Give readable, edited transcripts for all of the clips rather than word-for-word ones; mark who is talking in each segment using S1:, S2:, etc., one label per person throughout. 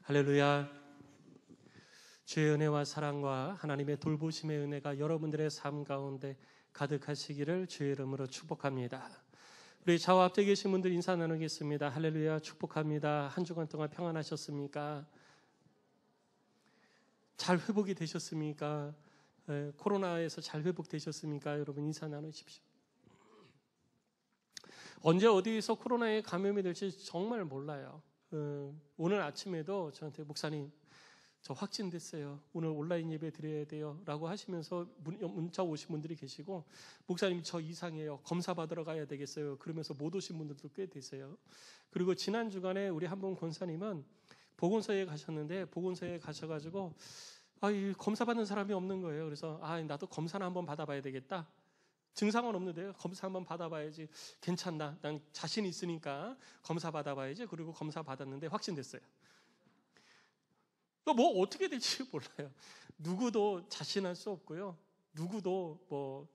S1: 할렐루야. 주의 은혜와 사랑과 하나님의 돌보심의 은혜가 여러분들의 삶 가운데 가득하시기를 주의 이름으로 축복합니다. 우리 좌우 앞에 계신 분들 인사 나누겠습니다. 할렐루야, 축복합니다. 한 주간 동안 평안하셨습니까? 잘 회복이 되셨습니까? 코로나에서 잘 회복되셨습니까? 여러분 인사 나누십시오. 언제 어디에서 코로나에 감염이 될지 정말 몰라요. 오늘 아침에도 저한테 목사님 저 확진됐어요. 오늘 온라인 예배 드려야 돼요. 라고 하시면서 문자 오신 분들이 계시고, 목사님 저 이상해요. 검사 받으러 가야 되겠어요. 그러면서 못 오신 분들도 꽤 되세요. 그리고 지난 주간에 우리 한 분 권사님은 보건소에 가셨는데, 보건소에 가셔가지고 이 검사 받는 사람이 없는 거예요. 그래서 나도 검사나 한번 받아봐야 되겠다. 증상은 없는데요. 검사 한번 받아봐야지. 괜찮나? 난 자신 있으니까 검사 받아봐야지. 그리고 검사 받았는데 확진됐어요. 뭐 어떻게 될지 몰라요. 누구도 자신할 수 없고요. 누구도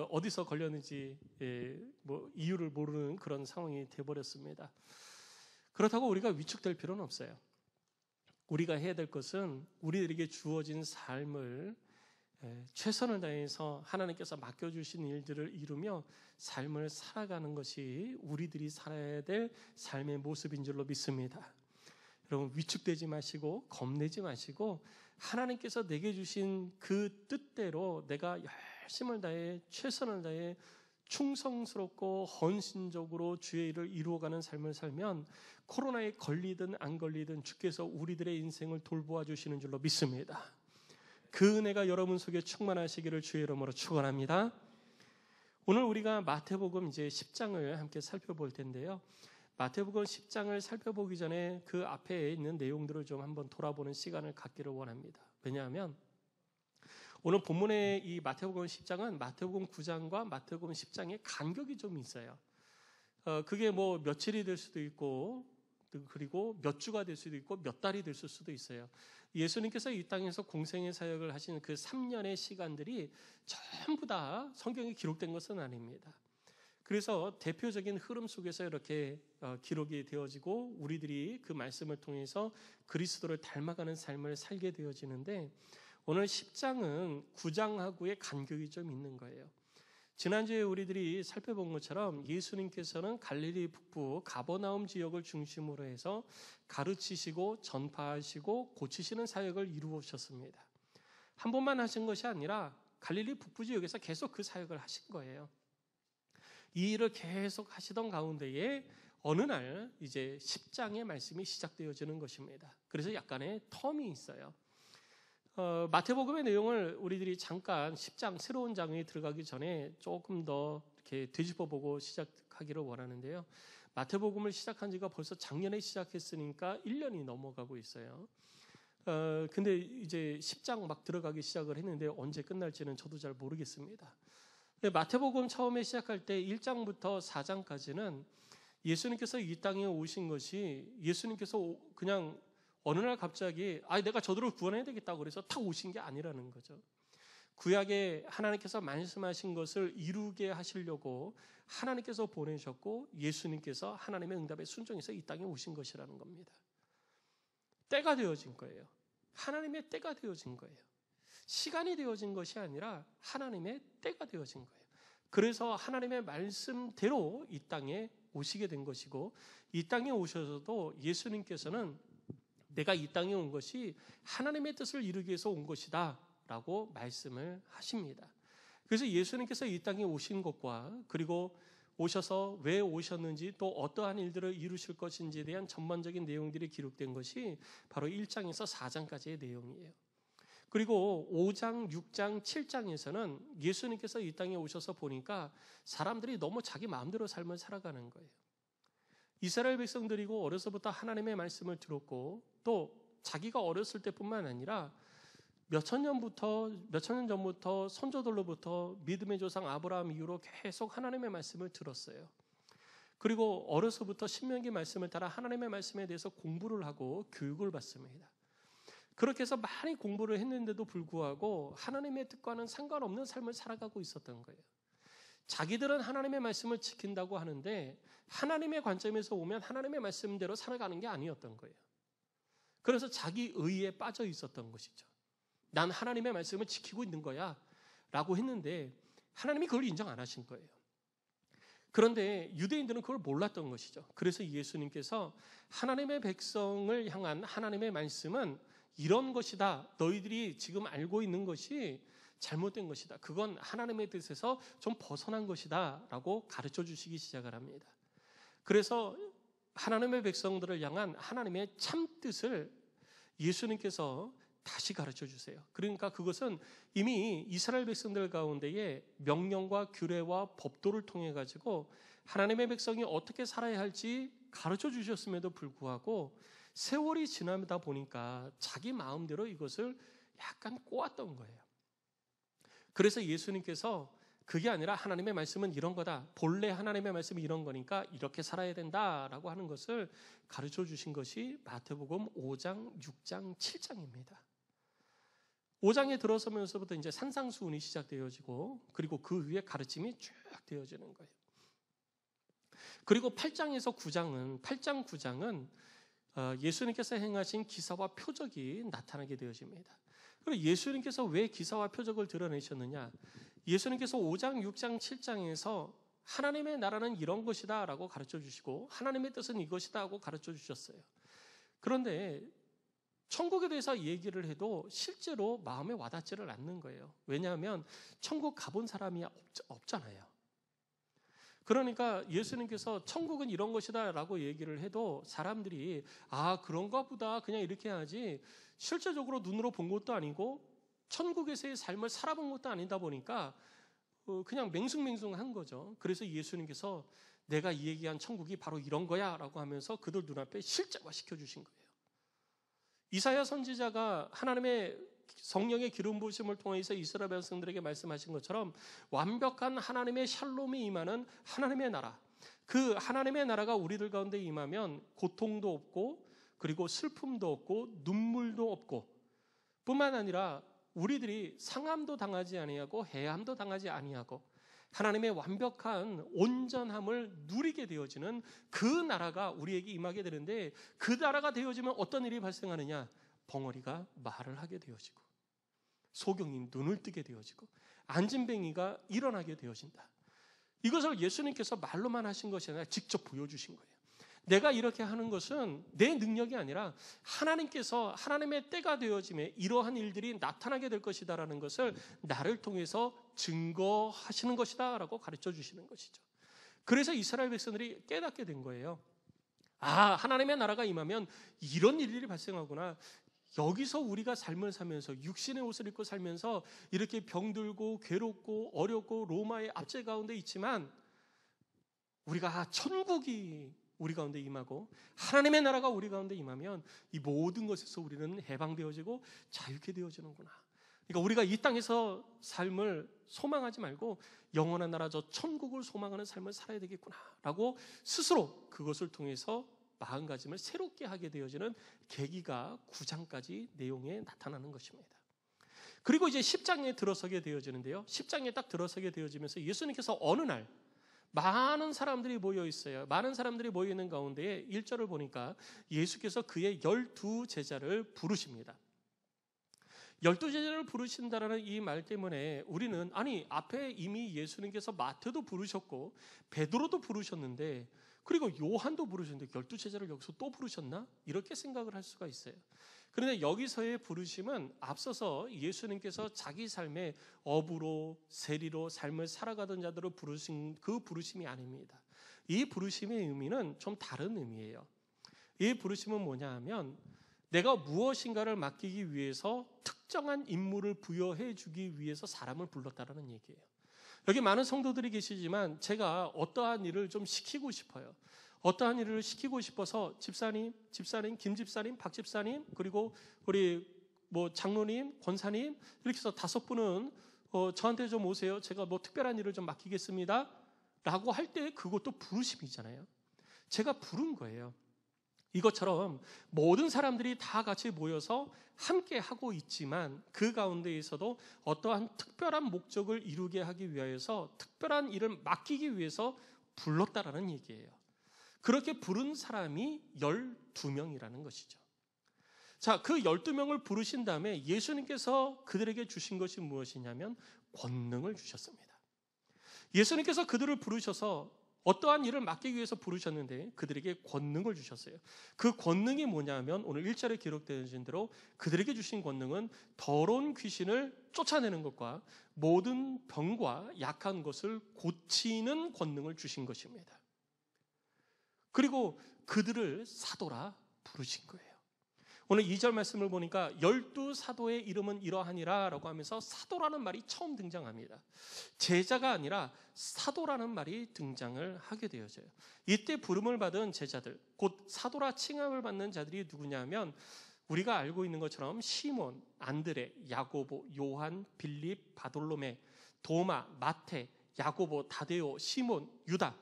S1: 어디서 걸렸는지 이유를 모르는 그런 상황이 돼버렸습니다. 그렇다고 우리가 위축될 필요는 없어요. 우리가 해야 될 것은 우리들에게 주어진 삶을 최선을 다해서 하나님께서 맡겨주신 일들을 이루며 삶을 살아가는 것이 우리들이 살아야 될 삶의 모습인 줄로 믿습니다. 여러분 위축되지 마시고 겁내지 마시고 하나님께서 내게 주신 그 뜻대로 내가 열심을 다해 최선을 다해 충성스럽고 헌신적으로 주의 일을 이루어가는 삶을 살면 코로나에 걸리든 안 걸리든 주께서 우리들의 인생을 돌보아 주시는 줄로 믿습니다. 그 은혜가 여러분 속에 충만하시기를 주의 이름으로 축원합니다. 오늘 우리가 마태복음 이제 10장을 함께 살펴볼 텐데요. 마태복음 10장을 살펴보기 전에 그 앞에 있는 내용들을 좀 한번 돌아보는 시간을 갖기를 원합니다. 왜냐하면 오늘 본문의 이 마태복음 10장은 마태복음 9장과 마태복음 10장의 간격이 좀 있어요. 그게 뭐 며칠이 될 수도 있고 그리고 몇 주가 될 수도 있고 몇 달이 될 수도 있어요. 예수님께서 이 땅에서 공생의 사역을 하신 그 3년의 시간들이 전부 다 성경에 기록된 것은 아닙니다. 그래서 대표적인 흐름 속에서 이렇게 기록이 되어지고 우리들이 그 말씀을 통해서 그리스도를 닮아가는 삶을 살게 되어지는데, 오늘 10장은 9장하고의 간격이 좀 있는 거예요. 지난주에 우리들이 살펴본 것처럼 예수님께서는 갈릴리 북부 가버나움 지역을 중심으로 해서 가르치시고 전파하시고 고치시는 사역을 이루셨습니다. 한 번만 하신 것이 아니라 갈릴리 북부 지역에서 계속 그 사역을 하신 거예요. 이 일을 계속 하시던 가운데에 어느 날 이제 10장의 말씀이 시작되어지는 것입니다. 그래서 약간의 텀이 있어요. 마태복음의 내용을 우리들이 잠깐 10장 새로운 장에 들어가기 전에 조금 더 이렇게 되짚어보고 시작하기를 원하는데요. 마태복음을 시작한 지가 벌써 작년에 시작했으니까 1년이 넘어가고 있어요. 근데 이제 10장 막 들어가기 시작을 했는데 언제 끝날지는 저도 잘 모르겠습니다. 마태복음 처음에 시작할 때 1장부터 4장까지는 예수님께서 이 땅에 오신 것이 예수님께서 그냥 어느 날 갑자기 내가 저들을 구원해야 되겠다고 그래서 탁 오신 게 아니라는 거죠. 구약에 하나님께서 말씀하신 것을 이루게 하시려고 하나님께서 보내셨고 예수님께서 하나님의 응답에 순종해서 이 땅에 오신 것이라는 겁니다. 때가 되어진 거예요. 하나님의 때가 되어진 거예요. 시간이 되어진 것이 아니라 하나님의 때가 되어진 거예요. 그래서 하나님의 말씀대로 이 땅에 오시게 된 것이고, 이 땅에 오셔서도 예수님께서는 내가 이 땅에 온 것이 하나님의 뜻을 이루기 위해서 온 것이다 라고 말씀을 하십니다. 그래서 예수님께서 이 땅에 오신 것과 그리고 오셔서 왜 오셨는지 또 어떠한 일들을 이루실 것인지에 대한 전반적인 내용들이 기록된 것이 바로 1장에서 4장까지의 내용이에요. 그리고 5장, 6장, 7장에서는 예수님께서 이 땅에 오셔서 보니까 사람들이 너무 자기 마음대로 삶을 살아가는 거예요. 이스라엘 백성들이고 어려서부터 하나님의 말씀을 들었고 또 자기가 어렸을 때뿐만 아니라 몇천 년 전부터 선조들로부터 믿음의 조상 아브라함 이후로 계속 하나님의 말씀을 들었어요. 그리고 어려서부터 신명기 말씀을 따라 하나님의 말씀에 대해서 공부를 하고 교육을 받습니다. 그렇게 해서 많이 공부를 했는데도 불구하고 하나님의 뜻과는 상관없는 삶을 살아가고 있었던 거예요. 자기들은 하나님의 말씀을 지킨다고 하는데 하나님의 관점에서 보면 하나님의 말씀대로 살아가는 게 아니었던 거예요. 그래서 자기 의에 빠져 있었던 것이죠. 난 하나님의 말씀을 지키고 있는 거야 라고 했는데 하나님이 그걸 인정 안 하신 거예요. 그런데 유대인들은 그걸 몰랐던 것이죠. 그래서 예수님께서 하나님의 백성을 향한 하나님의 말씀은 이런 것이다. 너희들이 지금 알고 있는 것이 잘못된 것이다. 그건 하나님의 뜻에서 좀 벗어난 것이다 라고 가르쳐 주시기 시작을 합니다. 그래서 하나님의 백성들을 향한 하나님의 참 뜻을 예수님께서 다시 가르쳐 주세요. 그러니까 그것은 이미 이스라엘 백성들 가운데에 명령과 규례와 법도를 통해 가지고 하나님의 백성이 어떻게 살아야 할지 가르쳐 주셨음에도 불구하고 세월이 지나다 보니까 자기 마음대로 이것을 약간 꼬았던 거예요. 그래서 예수님께서 그게 아니라 하나님의 말씀은 이런 거다. 본래 하나님의 말씀이 이런 거니까 이렇게 살아야 된다라고 하는 것을 가르쳐 주신 것이 마태복음 5장, 6장, 7장입니다. 5장에 들어서면서부터 이제 산상수훈이 시작되어지고 그리고 그 위에 가르침이 쭉 되어지는 거예요. 그리고 8장에서 9장은 8장, 9장은 예수님께서 행하신 기사와 표적이 나타나게 되어집니다. 그리고 예수님께서 왜 기사와 표적을 드러내셨느냐? 예수님께서 5장, 6장, 7장에서 하나님의 나라는 이런 것이다 라고 가르쳐 주시고 하나님의 뜻은 이것이다 하고 가르쳐 주셨어요. 그런데 천국에 대해서 얘기를 해도 실제로 마음에 와닿지를 않는 거예요. 왜냐하면 천국 가본 사람이 없잖아요. 그러니까 예수님께서 천국은 이런 것이다 라고 얘기를 해도 사람들이 그런가 보다 그냥 이렇게 하지 실제적으로 눈으로 본 것도 아니고 천국에서의 삶을 살아본 것도 아니다 보니까 그냥 맹숭맹숭한 거죠. 그래서 예수님께서 내가 이 얘기한 천국이 바로 이런 거야 라고 하면서 그들 눈앞에 실제화시켜 주신 거예요. 이사야 선지자가 하나님의 성령의 기름 부으심을 통해서 이스라엘 백성들에게 말씀하신 것처럼 완벽한 하나님의 샬롬이 임하는 하나님의 나라, 그 하나님의 나라가 우리들 가운데 임하면 고통도 없고 그리고 슬픔도 없고 눈물도 없고 뿐만 아니라 우리들이 상함도 당하지 아니하고 해함도 당하지 아니하고 하나님의 완벽한 온전함을 누리게 되어지는 그 나라가 우리에게 임하게 되는데 그 나라가 되어지면 어떤 일이 발생하느냐? 벙어리가 말을 하게 되어지고 소경이 눈을 뜨게 되어지고 안진뱅이가 일어나게 되어진다. 이것을 예수님께서 말로만 하신 것이 아니라 직접 보여주신 거예요. 내가 이렇게 하는 것은 내 능력이 아니라 하나님께서 하나님의 때가 되어짐에 이러한 일들이 나타나게 될 것이다라는 것을 나를 통해서 증거하시는 것이다라고 가르쳐 주시는 것이죠. 그래서 이스라엘 백성들이 깨닫게 된 거예요. 하나님의 나라가 임하면 이런 일들이 발생하구나. 여기서 우리가 삶을 살면서 육신의 옷을 입고 살면서 이렇게 병들고 괴롭고 어렵고 로마의 압제 가운데 있지만 우리가 천국이 우리 가운데 임하고 하나님의 나라가 우리 가운데 임하면 이 모든 것에서 우리는 해방되어지고 자유케 되어지는구나. 그러니까 우리가 이 땅에서 삶을 소망하지 말고 영원한 나라 저 천국을 소망하는 삶을 살아야 되겠구나라고 스스로 그것을 통해서 마음가짐을 새롭게 하게 되어지는 계기가 9장까지 내용에 나타나는 것입니다. 그리고 이제 10장에 들어서게 되어지는데요. 10장에 딱 들어서게 되어지면서 예수님께서 어느 날 많은 사람들이 모여 있어요. 많은 사람들이 모여 있는 가운데 1절을 보니까 예수께서 그의 12제자를 부르십니다. 12제자를 부르신다라는 이 말 때문에 우리는 앞에 이미 예수님께서 마태도 부르셨고 베드로도 부르셨는데 그리고 요한도 부르셨는데 12제자를 여기서 또 부르셨나? 이렇게 생각을 할 수가 있어요. 그런데 여기서의 부르심은 앞서서 예수님께서 자기 삶의 어부로 세리로 삶을 살아가던 자들을 부르신 그 부르심이 아닙니다. 이 부르심의 의미는 좀 다른 의미예요. 이 부르심은 뭐냐 하면 내가 무엇인가를 맡기기 위해서 특정한 임무를 부여해 주기 위해서 사람을 불렀다라는 얘기예요. 여기 많은 성도들이 계시지만 제가 어떠한 일을 좀 시키고 싶어요. 어떠한 일을 시키고 싶어서 집사님, 김 집사님, 박 집사님, 그리고 우리 장로님, 권사님 이렇게 해서 5분은 저한테 좀 오세요. 제가 특별한 일을 좀 맡기겠습니다. 라고 할 때 그것도 부르심이잖아요. 제가 부른 거예요. 이것처럼 모든 사람들이 다 같이 모여서 함께 하고 있지만 그 가운데에서도 어떠한 특별한 목적을 이루게 하기 위하여서 특별한 일을 맡기기 위해서 불렀다라는 얘기예요. 그렇게 부른 사람이 12명이라는 것이죠. 자, 그 12명을 부르신 다음에 예수님께서 그들에게 주신 것이 무엇이냐면 권능을 주셨습니다. 예수님께서 그들을 부르셔서 어떠한 일을 맡기기 위해서 부르셨는데 그들에게 권능을 주셨어요. 그 권능이 뭐냐면 오늘 1절에 기록되어진 대로 그들에게 주신 권능은 더러운 귀신을 쫓아내는 것과 모든 병과 약한 것을 고치는 권능을 주신 것입니다. 그리고 그들을 사도라 부르신 거예요. 오늘 2절 말씀을 보니까 12사도의 이름은 이러하니라 라고 하면서 사도라는 말이 처음 등장합니다. 제자가 아니라 사도라는 말이 등장을 하게 되어져요. 이때 부름을 받은 제자들, 곧 사도라 칭함을 받는 자들이 누구냐면 우리가 알고 있는 것처럼 시몬, 안드레, 야고보, 요한, 빌립, 바돌로메, 도마, 마테, 야고보, 다데오, 시몬, 유다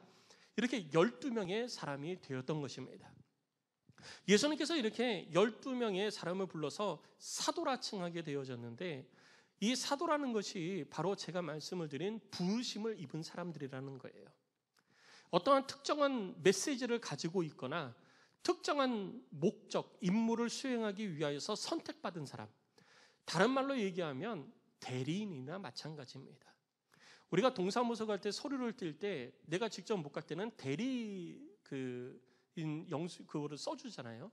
S1: 이렇게 12명의 사람이 되었던 것입니다. 예수님께서 이렇게 12명의 사람을 불러서 사도라 칭하게 되어졌는데 이 사도라는 것이 바로 제가 말씀을 드린 부르심을 입은 사람들이라는 거예요. 어떠한 특정한 메시지를 가지고 있거나 특정한 목적, 임무를 수행하기 위하여서 선택받은 사람. 다른 말로 얘기하면 대리인이나 마찬가지입니다. 우리가 동사무소 갈 때 서류를 띨 때 내가 직접 못 갈 때는 대리 그거를 써주잖아요.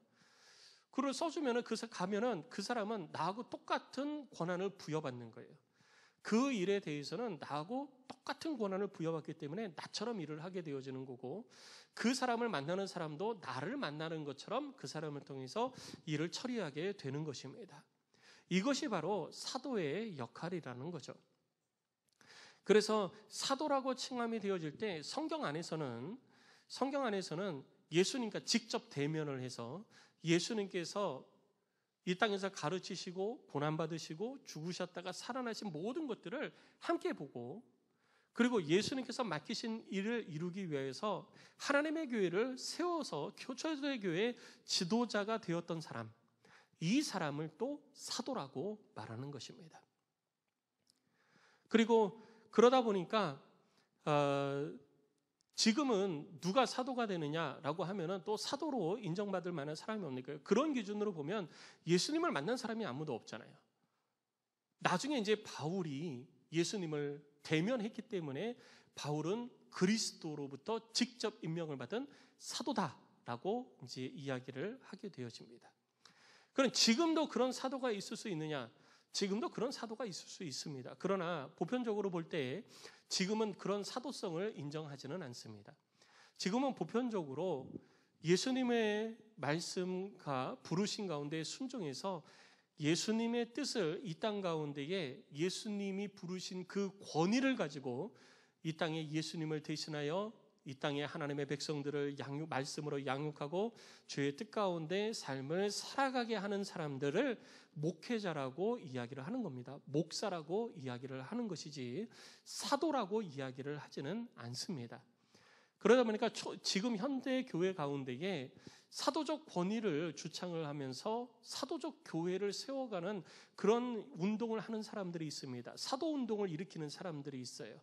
S1: 그걸 써주면은 가면은 그 사람은 나하고 똑같은 권한을 부여받는 거예요. 그 일에 대해서는 나하고 똑같은 권한을 부여받기 때문에 나처럼 일을 하게 되어지는 거고 그 사람을 만나는 사람도 나를 만나는 것처럼 그 사람을 통해서 일을 처리하게 되는 것입니다. 이것이 바로 사도의 역할이라는 거죠. 그래서 사도라고 칭함이 되어질 때 성경 안에서는 예수님과 직접 대면을 해서 예수님께서 이 땅에서 가르치시고 고난받으시고 죽으셨다가 살아나신 모든 것들을 함께 보고 그리고 예수님께서 맡기신 일을 이루기 위해서 하나님의 교회를 세워서 초대교회 교회의 지도자가 되었던 사람, 이 사람을 또 사도라고 말하는 것입니다. 그리고 그러다 보니까 지금은 누가 사도가 되느냐라고 하면은 또 사도로 인정받을 만한 사람이 없으니까요. 그런 기준으로 보면 예수님을 만난 사람이 아무도 없잖아요. 나중에 이제 바울이 예수님을 대면했기 때문에 바울은 그리스도로부터 직접 임명을 받은 사도다라고 이제 이야기를 하게 되어집니다. 그럼 지금도 그런 사도가 있을 수 있느냐? 지금도 그런 사도가 있을 수 있습니다. 그러나 보편적으로 볼 때 지금은 그런 사도성을 인정하지는 않습니다. 지금은 보편적으로 예수님의 말씀과 부르신 가운데 순종해서 예수님의 뜻을 이 땅 가운데에 예수님이 부르신 그 권위를 가지고 이 땅에 예수님을 대신하여 이 땅에 하나님의 백성들을 말씀으로 양육하고 주의 뜻 가운데 삶을 살아가게 하는 사람들을 목회자라고 이야기를 하는 겁니다. 목사라고 이야기를 하는 것이지 사도라고 이야기를 하지는 않습니다. 그러다 보니까 지금 현대 교회 가운데에 사도적 권위를 주창을 하면서 사도적 교회를 세워가는 그런 운동을 하는 사람들이 있습니다. 사도 운동을 일으키는 사람들이 있어요.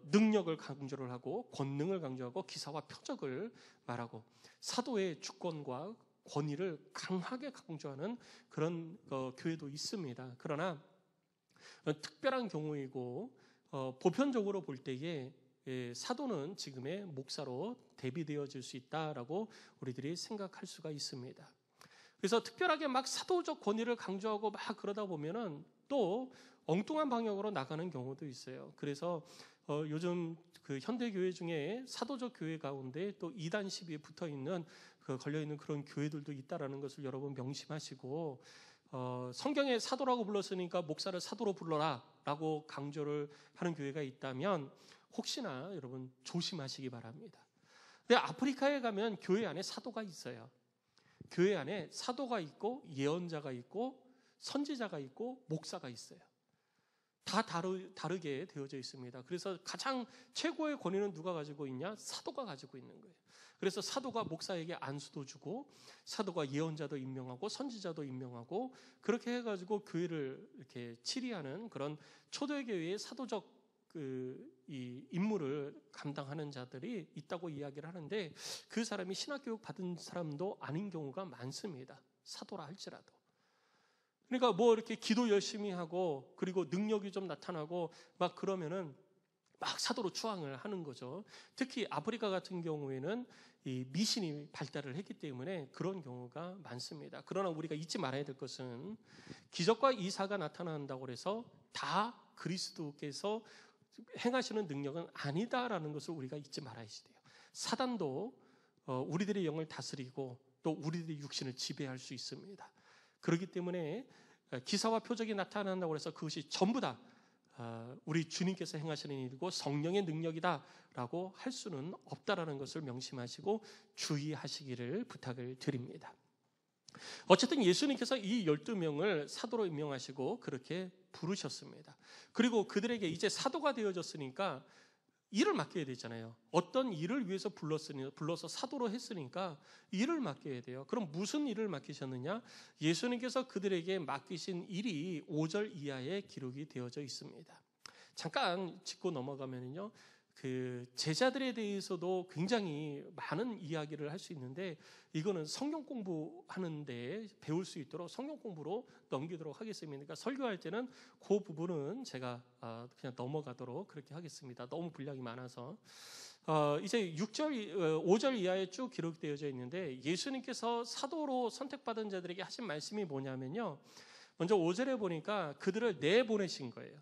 S1: 능력을 강조를 하고 권능을 강조하고 기사와 표적을 말하고 사도의 주권과 권위를 강하게 강조하는 그런 교회도 있습니다. 그러나 특별한 경우이고 보편적으로 볼 때에 사도는 지금의 목사로 대비되어질 수 있다라고 우리들이 생각할 수가 있습니다. 그래서 특별하게 막 사도적 권위를 강조하고 막 그러다 보면은 또 엉뚱한 방향으로 나가는 경우도 있어요. 그래서 요즘 그 현대 교회 중에 사도적 교회 가운데 또 이단 시비에 붙어 있는 걸려 있는 그런 교회들도 있다라는 것을 여러분 명심하시고 성경에 사도라고 불렀으니까 목사를 사도로 불러라라고 강조를 하는 교회가 있다면 혹시나 여러분 조심하시기 바랍니다. 근데 아프리카에 가면 교회 안에 사도가 있어요. 교회 안에 사도가 있고 예언자가 있고 선지자가 있고 목사가 있어요. 다 다르게 되어져 있습니다. 그래서 가장 최고의 권위는 누가 가지고 있냐? 사도가 가지고 있는 거예요. 그래서 사도가 목사에게 안수도 주고, 사도가 예언자도 임명하고 선지자도 임명하고, 그렇게 해가지고 교회를 이렇게 치리하는 그런 초대교회의 사도적 이 임무를 감당하는 자들이 있다고 이야기를 하는데, 그 사람이 신학교육 받은 사람도 아닌 경우가 많습니다. 사도라 할지라도. 그러니까 뭐 이렇게 기도 열심히 하고, 그리고 능력이 좀 나타나고 막 그러면은 막 사도로 추앙을 하는 거죠. 특히 아프리카 같은 경우에는 이 미신이 발달을 했기 때문에 그런 경우가 많습니다. 그러나 우리가 잊지 말아야 될 것은, 기적과 이사가 나타난다고 해서 다 그리스도께서 행하시는 능력은 아니다라는 것을 우리가 잊지 말아야 돼요. 사단도 우리들의 영을 다스리고 또 우리들의 육신을 지배할 수 있습니다. 그렇기 때문에 기사와 표적이 나타난다고 해서 그것이 전부 다 우리 주님께서 행하시는 일이고 성령의 능력이다라고 할 수는 없다라는 것을 명심하시고 주의하시기를 부탁을 드립니다. 어쨌든 예수님께서 이 12명을 사도로 임명하시고 그렇게 부르셨습니다. 그리고 그들에게 이제 사도가 되어졌으니까 일을 맡겨야 되잖아요. 어떤 일을 위해서 불러서 사도로 했으니까 일을 맡겨야 돼요. 그럼 무슨 일을 맡기셨느냐? 예수님께서 그들에게 맡기신 일이 5절 이하에 기록이 되어져 있습니다. 잠깐 짚고 넘어가면요, 그 제자들에 대해서도 굉장히 많은 이야기를 할 수 있는데, 이거는 성경 공부하는데 배울 수 있도록 성경 공부로 넘기도록 하겠습니다. 그러니까 설교할 때는 그 부분은 제가 그냥 넘어가도록 그렇게 하겠습니다. 너무 분량이 많아서. 이제 5절 이하에 쭉 기록되어져 있는데, 예수님께서 사도로 선택받은 자들에게 하신 말씀이 뭐냐면요, 먼저 5절에 보니까 그들을 내보내신 거예요.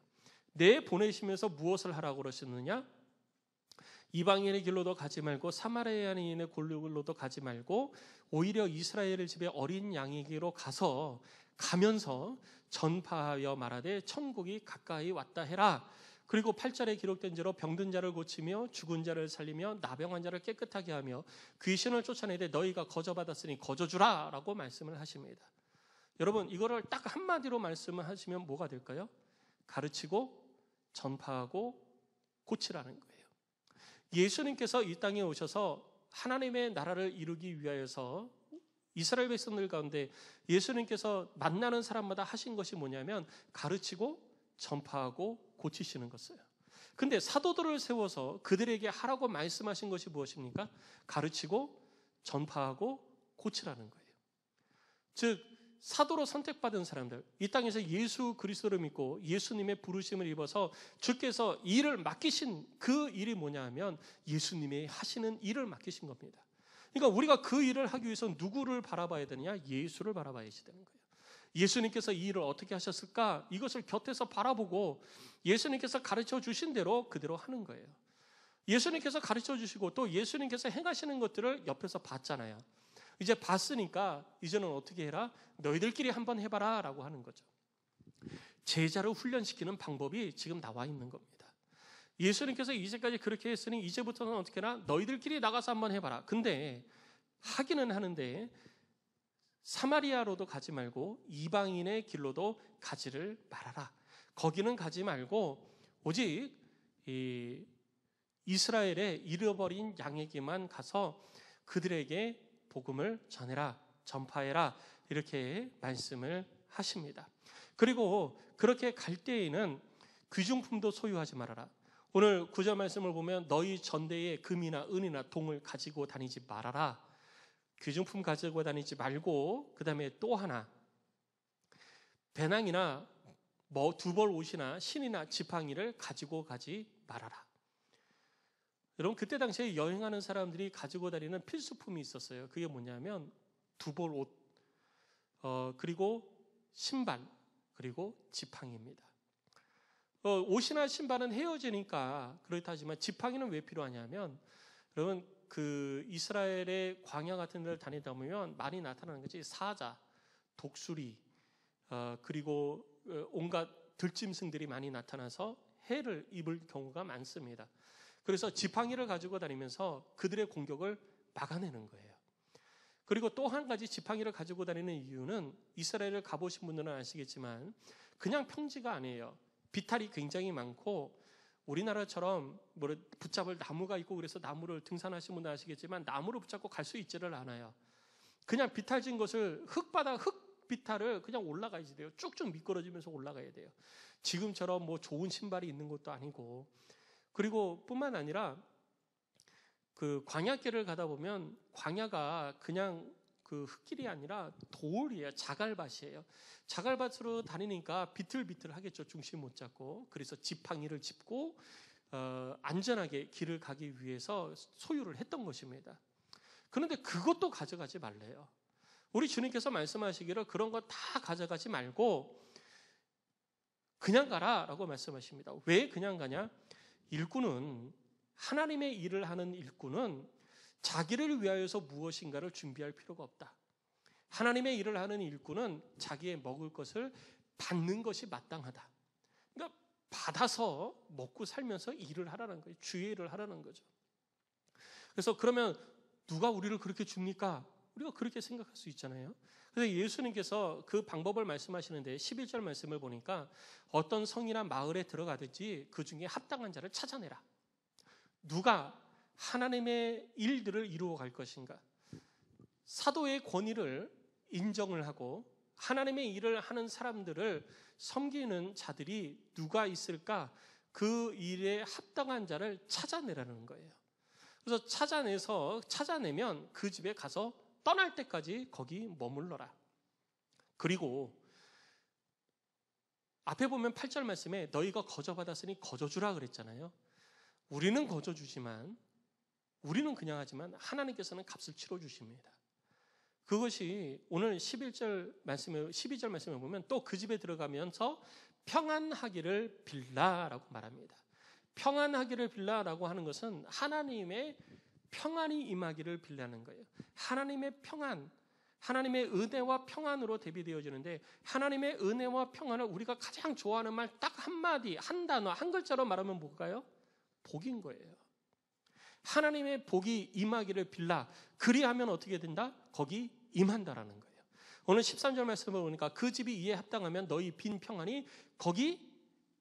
S1: 내보내시면서 무엇을 하라고 그러셨느냐? 이방인의 길로도 가지 말고 사마리아인의 골로도 가지 말고 오히려 이스라엘 집의 어린 양에게로 가면서 전파하여 말하되 천국이 가까이 왔다 해라. 그리고 8절에 기록된 대로 병든 자를 고치며 죽은 자를 살리며 나병한 자를 깨끗하게 하며 귀신을 쫓아내되 너희가 거저받았으니 거저주라 라고 말씀을 하십니다. 여러분, 이거를 딱 한마디로 말씀을 하시면 뭐가 될까요? 가르치고 전파하고 고치라는 거예요. 예수님께서 이 땅에 오셔서 하나님의 나라를 이루기 위하여서 이스라엘 백성들 가운데 예수님께서 만나는 사람마다 하신 것이 뭐냐면 가르치고 전파하고 고치시는 것이에요. 근데 사도들을 세워서 그들에게 하라고 말씀하신 것이 무엇입니까? 가르치고 전파하고 고치라는 거예요. 즉 사도로 선택받은 사람들, 이 땅에서 예수 그리스도를 믿고 예수님의 부르심을 입어서 주께서 일을 맡기신 그 일이 뭐냐 하면 예수님이 하시는 일을 맡기신 겁니다. 그러니까 우리가 그 일을 하기 위해서 누구를 바라봐야 되느냐? 예수를 바라봐야 되는 거예요. 예수님께서 이 일을 어떻게 하셨을까? 이것을 곁에서 바라보고 예수님께서 가르쳐 주신 대로 그대로 하는 거예요. 예수님께서 가르쳐 주시고 또 예수님께서 행하시는 것들을 옆에서 봤잖아요. 이제 봤으니까 이제는 어떻게 해라? 너희들끼리 한번 해봐라 라고 하는 거죠. 제자를 훈련시키는 방법이 지금 나와 있는 겁니다. 예수님께서 이제까지 그렇게 했으니 이제부터는 어떻게 해라? 너희들끼리 나가서 한번 해봐라. 근데 하기는 하는데 사마리아로도 가지 말고 이방인의 길로도 가지를 말아라. 거기는 가지 말고 오직 이스라엘의 잃어버린 양에게만 가서 그들에게 복음을 전해라, 전파해라 이렇게 말씀을 하십니다. 그리고 그렇게 갈 때에는 귀중품도 소유하지 말아라. 오늘 9절 말씀을 보면 너희 전대에 금이나 은이나 동을 가지고 다니지 말아라. 귀중품 가지고 다니지 말고 그 다음에 또 하나 배낭이나 뭐 두벌 옷이나 신이나 지팡이를 가지고 가지 말아라. 여러분 그때 당시에 여행하는 사람들이 가지고 다니는 필수품이 있었어요. 그게 뭐냐면 두벌 옷, 그리고 신발, 그리고 지팡이입니다. 옷이나 신발은 헤어지니까 그렇다지만 지팡이는 왜 필요하냐면 여러분 그 이스라엘의 광야 같은 데를 다니다 보면 많이 나타나는 것이 사자, 독수리, 그리고 온갖 들짐승들이 많이 나타나서 해를 입을 경우가 많습니다. 그래서 지팡이를 가지고 다니면서 그들의 공격을 막아내는 거예요. 그리고 또 한 가지 지팡이를 가지고 다니는 이유는 이스라엘을 가보신 분들은 아시겠지만 그냥 평지가 아니에요. 비탈이 굉장히 많고 우리나라처럼 뭐 붙잡을 나무가 있고 그래서 나무를 등산하시는 분들 아시겠지만 나무를 붙잡고 갈 수 있지를 않아요. 그냥 비탈진 것을 흙 비탈을 그냥 올라가야지 돼요. 쭉쭉 미끄러지면서 올라가야 돼요. 지금처럼 뭐 좋은 신발이 있는 것도 아니고 그리고 뿐만 아니라 그 광야길을 가다 보면 광야가 그냥 그 흙길이 아니라 돌이에요. 자갈밭이에요. 자갈밭으로 다니니까 비틀비틀 하겠죠. 중심 못 잡고. 그래서 지팡이를 짚고 안전하게 길을 가기 위해서 소유를 했던 것입니다. 그런데 그것도 가져가지 말래요. 우리 주님께서 말씀하시기를 그런 거 다 가져가지 말고 그냥 가라라고 말씀하십니다. 왜 그냥 가냐? 일꾼은 하나님의 일을 하는 일꾼은 자기를 위하여서 무엇인가를 준비할 필요가 없다. 하나님의 일을 하는 일꾼은 자기의 먹을 것을 받는 것이 마땅하다. 그러니까 받아서 먹고 살면서 일을 하라는 거예요. 주의 일을 하라는 거죠. 그래서 그러면 누가 우리를 그렇게 줍니까? 우리가 그렇게 생각할 수 있잖아요. 그래서 예수님께서 그 방법을 말씀하시는데 11절 말씀을 보니까 어떤 성이나 마을에 들어가든지 그 중에 합당한 자를 찾아내라. 누가 하나님의 일들을 이루어 갈 것인가? 사도의 권위를 인정을 하고 하나님의 일을 하는 사람들을 섬기는 자들이 누가 있을까? 그 일에 합당한 자를 찾아내라는 거예요. 그래서 찾아내면 그 집에 가서 떠날 때까지 거기 머물러라. 그리고 앞에 보면 8절 말씀에 너희가 거저받았으니 거저주라 그랬잖아요. 우리는 거저주지만 우리는 그냥 하지만 하나님께서는 값을 치러주십니다. 그것이 오늘 12절 말씀에 보면 또 그 집에 들어가면서 평안하기를 빌라라고 말합니다. 평안하기를 빌라라고 하는 것은 하나님의 평안이 임하기를 빌라는 거예요. 하나님의 평안, 하나님의 은혜와 평안으로 대비되어지는데 하나님의 은혜와 평안을 우리가 가장 좋아하는 말 딱 한마디, 한 단어, 한 글자로 말하면 뭘까요? 복인 거예요. 하나님의 복이 임하기를 빌라. 그리하면 어떻게 된다? 거기 임한다라는 거예요. 오늘 13절 말씀을 보니까 그 집이 이에 합당하면 너희 빈 평안이 거기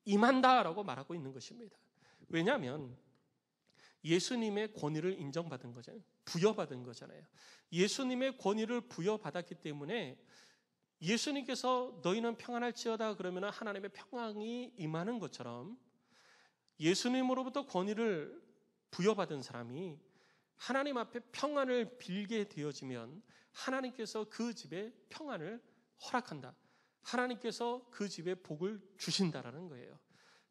S1: 임한다라고 말하고 있는 것입니다. 왜냐하면 예수님의 권위를 인정받은 거잖아요. 부여받은 거잖아요. 예수님의 권위를 부여받았기 때문에 예수님께서 너희는 평안할지어다 그러면 하나님의 평안이 임하는 것처럼 예수님으로부터 권위를 부여받은 사람이 하나님 앞에 평안을 빌게 되어지면 하나님께서 그 집에 평안을 허락한다. 하나님께서 그 집에 복을 주신다라는 거예요.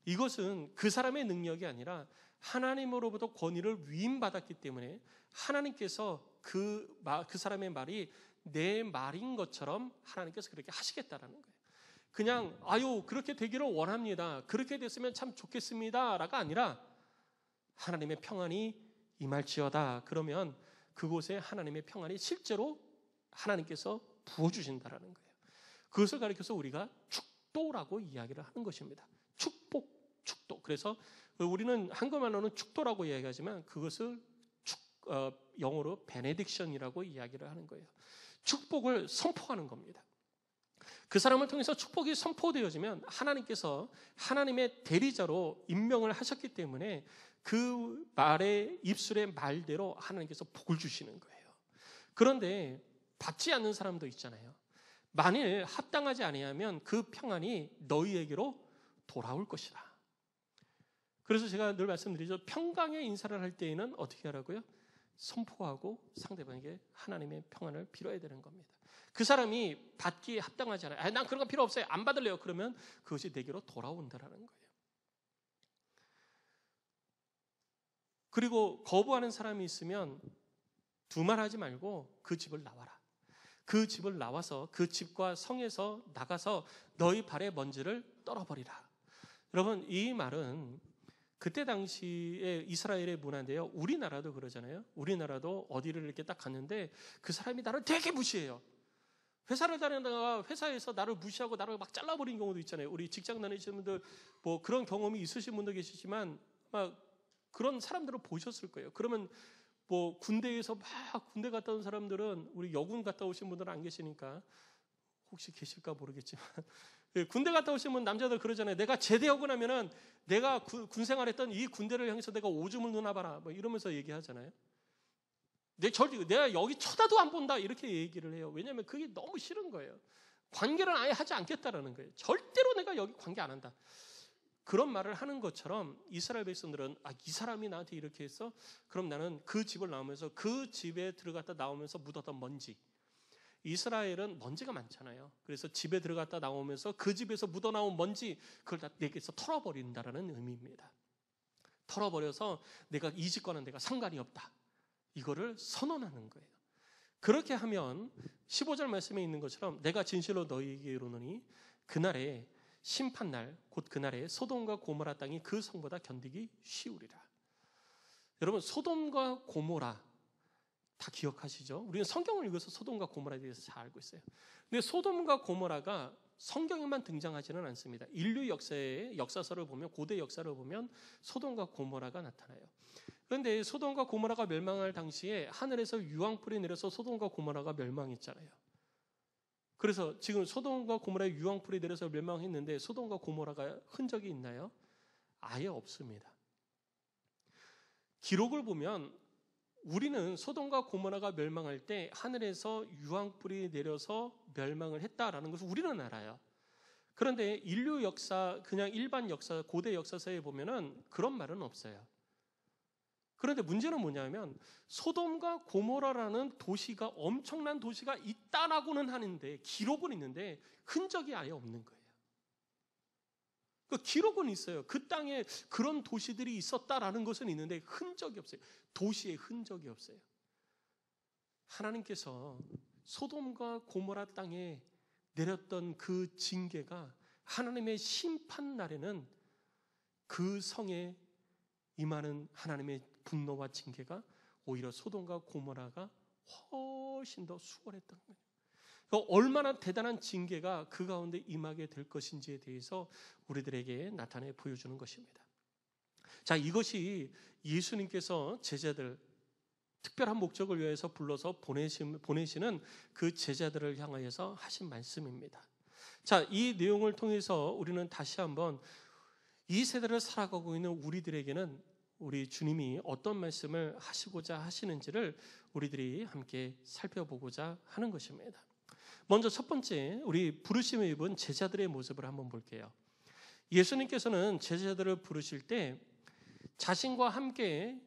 S1: 이것은 그 사람의 능력이 아니라 하나님으로부터 권위를 위임받았기 때문에 하나님께서 그 사람의 말이 내 말인 것처럼 하나님께서 그렇게 하시겠다라는 거예요. 그냥 그렇게 되기를 원합니다. 그렇게 됐으면 참 좋겠습니다라가 아니라 하나님의 평안이 임할지어다. 그러면 그곳에 하나님의 평안이 실제로 하나님께서 부어주신다라는 거예요. 그것을 가리켜서 우리가 축도라고 이야기를 하는 것입니다. 축도. 그래서 우리는 한글말로는 축도라고 이야기하지만 그것을 영어로 베네딕션이라고 이야기를 하는 거예요. 축복을 선포하는 겁니다. 그 사람을 통해서 축복이 선포되어지면 하나님께서 하나님의 대리자로 임명을 하셨기 때문에 그 말의 입술의 말대로 하나님께서 복을 주시는 거예요. 그런데 받지 않는 사람도 있잖아요. 만일 합당하지 아니하면 그 평안이 너희에게로 돌아올 것이다. 그래서 제가 늘 말씀드리죠. 평강의 인사를 할 때에는 어떻게 하라고요? 선포하고 상대방에게 하나님의 평안을 빌어야 되는 겁니다. 그 사람이 받기에 합당하지 않아요. 난 그런 거 필요 없어요. 안 받을래요. 그러면 그것이 내게로 돌아온다라는 거예요. 그리고 거부하는 사람이 있으면 두말하지 말고 그 집을 나와라. 그 집을 나와서 그 집과 성에서 나가서 너희 발의 먼지를 떨어버리라. 여러분, 이 말은 그때 당시에 이스라엘의 문화인데요. 우리나라도 그러잖아요. 우리나라도 어디를 이렇게 딱 갔는데 그 사람이 나를 되게 무시해요. 회사를 다니다가 회사에서 나를 무시하고 나를 막 잘라버린 경우도 있잖아요. 우리 직장 다니시는 분들 뭐 그런 경험이 있으신 분도 계시지만 막 그런 사람들을 보셨을 거예요. 그러면 뭐 군대에서 막 군대 갔다 온 사람들은 우리 여군 갔다 오신 분들은 안 계시니까 혹시 계실까 모르겠지만 군대 갔다 오시면 남자들 그러잖아요. 내가 제대하고 나면은 내가 군 생활했던 이 군대를 향해서 내가 오줌을 누나 봐라. 뭐 이러면서 얘기하잖아요. 내가 여기 쳐다도 안 본다. 이렇게 얘기를 해요. 왜냐하면 그게 너무 싫은 거예요. 관계를 아예 하지 않겠다라는 거예요. 절대로 내가 여기 관계 안 한다. 그런 말을 하는 것처럼 이스라엘 백성들은 이 사람이 나한테 이렇게 했어? 그럼 나는 그 집을 나오면서 그 집에 들어갔다 나오면서 묻었던 먼지. 이스라엘은 먼지가 많잖아요. 그래서 집에 들어갔다 나오면서 그 집에서 묻어나온 먼지 그걸 다 내게서 털어버린다라는 의미입니다. 털어버려서 내가 이 집과는 내가 상관이 없다. 이거를 선언하는 거예요. 그렇게 하면 15절 말씀에 있는 것처럼 내가 진실로 너희에게 이르노니 그날에 심판날 곧 그날에 소돔과 고모라 땅이 그 성보다 견디기 쉬우리라. 여러분 소돔과 고모라 다 기억하시죠? 우리는 성경을 읽어서 소돔과 고모라에 대해서 잘 알고 있어요. 근데 소돔과 고모라가 성경에만 등장하지는 않습니다. 인류 역사의 역사서를 보면 고대 역사를 보면 소돔과 고모라가 나타나요. 그런데 소돔과 고모라가 멸망할 당시에 하늘에서 유황불이 내려서 소돔과 고모라가 멸망했잖아요. 그래서 지금 소돔과 고모라의 유황불이 내려서 멸망했는데 소돔과 고모라가 흔적이 있나요? 아예 없습니다. 기록을 보면 우리는 소돔과 고모라가 멸망할 때 하늘에서 유황불이 내려서 멸망을 했다라는 것을 우리는 알아요. 그런데 인류 역사, 그냥 일반 역사, 고대 역사서에 보면은 그런 말은 없어요. 그런데 문제는 뭐냐면 소돔과 고모라라는 도시가 엄청난 도시가 있다라고는 하는데 기록은 있는데 흔적이 아예 없는 거예요. 그 기록은 있어요. 그 땅에 그런 도시들이 있었다라는 것은 있는데 흔적이 없어요. 도시의 흔적이 없어요. 하나님께서 소돔과 고모라 땅에 내렸던 그 징계가 하나님의 심판 날에는 그 성에 임하는 하나님의 분노와 징계가 오히려 소돔과 고모라가 훨씬 더 수월했던 거예요. 얼마나 대단한 징계가 그 가운데 임하게 될 것인지에 대해서 우리들에게 나타내 보여주는 것입니다. 자, 이것이 예수님께서 제자들 특별한 목적을 위해서 불러서 보내시는 그 제자들을 향하여서 하신 말씀입니다. 자, 이 내용을 통해서 우리는 다시 한번 이 세대를 살아가고 있는 우리들에게는 우리 주님이 어떤 말씀을 하시고자 하시는지를 우리들이 함께 살펴보고자 하는 것입니다. 먼저 첫 번째, 우리 부르심을 입은 제자들의 모습을 한번 볼게요. 예수님께서는 제자들을 부르실 때 자신과 함께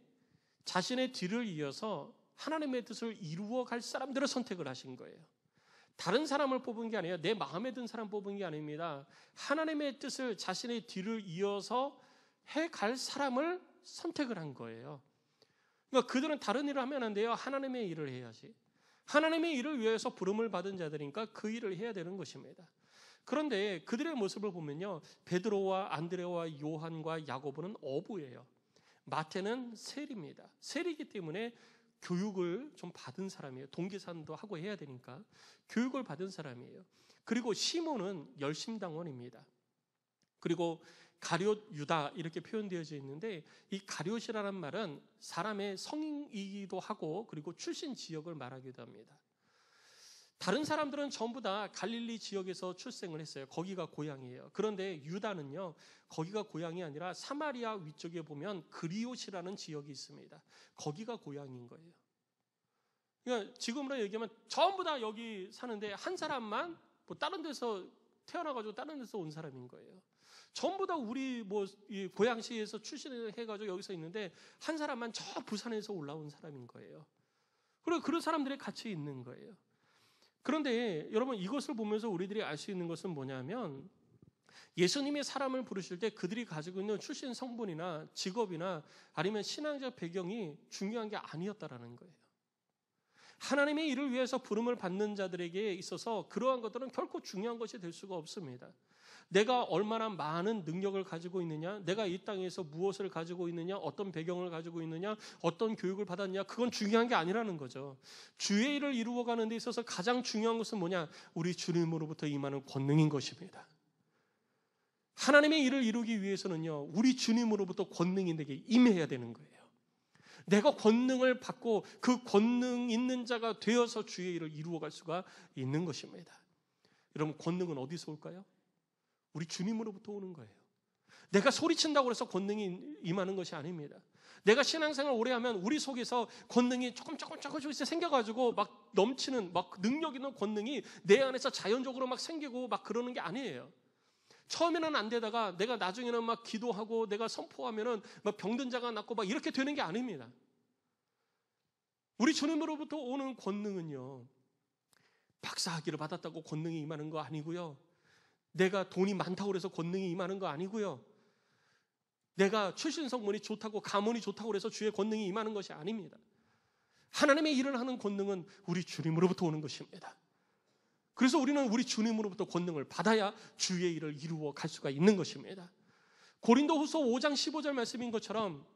S1: 자신의 뒤를 이어서 하나님의 뜻을 이루어갈 사람들을 선택을 하신 거예요. 다른 사람을 뽑은 게 아니에요. 내 마음에 든 사람 뽑은 게 아닙니다. 하나님의 뜻을 자신의 뒤를 이어서 해갈 사람을 선택을 한 거예요. 그러니까 그들은 다른 일을 하면 안 돼요. 하나님의 일을 해야지. 하나님의 일을 위해서 부름을 받은 자들이니까 그 일을 해야 되는 것입니다. 그런데 그들의 모습을 보면요. 베드로와 안드레와 요한과 야고보는 어부예요. 마태는 세리입니다. 세리이기 때문에 교육을 좀 받은 사람이에요. 동기산도 하고 해야 되니까 교육을 받은 사람이에요. 그리고 시몬은 열심당원입니다. 그리고 가룟 유다 이렇게 표현되어져 있는데 이 가룟이라는 말은 사람의 성이기도 하고 그리고 출신 지역을 말하기도 합니다. 다른 사람들은 전부 다 갈릴리 지역에서 출생을 했어요. 거기가 고향이에요. 그런데 유다는요, 거기가 고향이 아니라 사마리아 위쪽에 보면 그리옷이라는 지역이 있습니다. 거기가 고향인 거예요. 그러니까 지금으로 얘기하면 전부 다 여기 사는데 한 사람만 뭐 다른 데서 태어나가지고 다른 데서 온 사람인 거예요. 전부 다 우리 이 고향시에서 출신을 해가지고 여기서 있는데 한 사람만 저 부산에서 올라온 사람인 거예요. 그리고 그런 사람들이 같이 있는 거예요. 그런데 여러분 이것을 보면서 우리들이 알 수 있는 것은 뭐냐면 예수님의 사람을 부르실 때 그들이 가지고 있는 출신 성분이나 직업이나 아니면 신앙적 배경이 중요한 게 아니었다라는 거예요. 하나님의 일을 위해서 부름을 받는 자들에게 있어서 그러한 것들은 결코 중요한 것이 될 수가 없습니다. 내가 얼마나 많은 능력을 가지고 있느냐, 내가 이 땅에서 무엇을 가지고 있느냐, 어떤 배경을 가지고 있느냐, 어떤 교육을 받았느냐, 그건 중요한 게 아니라는 거죠. 주의 일을 이루어가는 데 있어서 가장 중요한 것은 뭐냐? 우리 주님으로부터 임하는 권능인 것입니다. 하나님의 일을 이루기 위해서는요, 우리 주님으로부터 권능이 내게 임해야 되는 거예요. 내가 권능을 받고 그 권능 있는 자가 되어서 주의 일을 이루어갈 수가 있는 것입니다. 여러분, 권능은 어디서 올까요? 우리 주님으로부터 오는 거예요. 내가 소리친다고 해서 권능이 임하는 것이 아닙니다. 내가 신앙생활 오래 하면 우리 속에서 권능이 조금씩 생겨가지고 막 넘치는 막 능력 있는 권능이 내 안에서 자연적으로 막 생기고 막 그러는 게 아니에요. 처음에는 안 되다가 내가 나중에는 막 기도하고 내가 선포하면은 막 병든 자가 낫고 막 이렇게 되는 게 아닙니다. 우리 주님으로부터 오는 권능은요, 박사학위를 받았다고 권능이 임하는 거 아니고요. 내가 돈이 많다고 해서 권능이 임하는 거 아니고요. 내가 출신 성분이 좋다고 가문이 좋다고 해서 주의 권능이 임하는 것이 아닙니다. 하나님의 일을 하는 권능은 우리 주님으로부터 오는 것입니다. 그래서 우리는 우리 주님으로부터 권능을 받아야 주의 일을 이루어 갈 수가 있는 것입니다. 고린도후서 5장 15절 말씀인 것처럼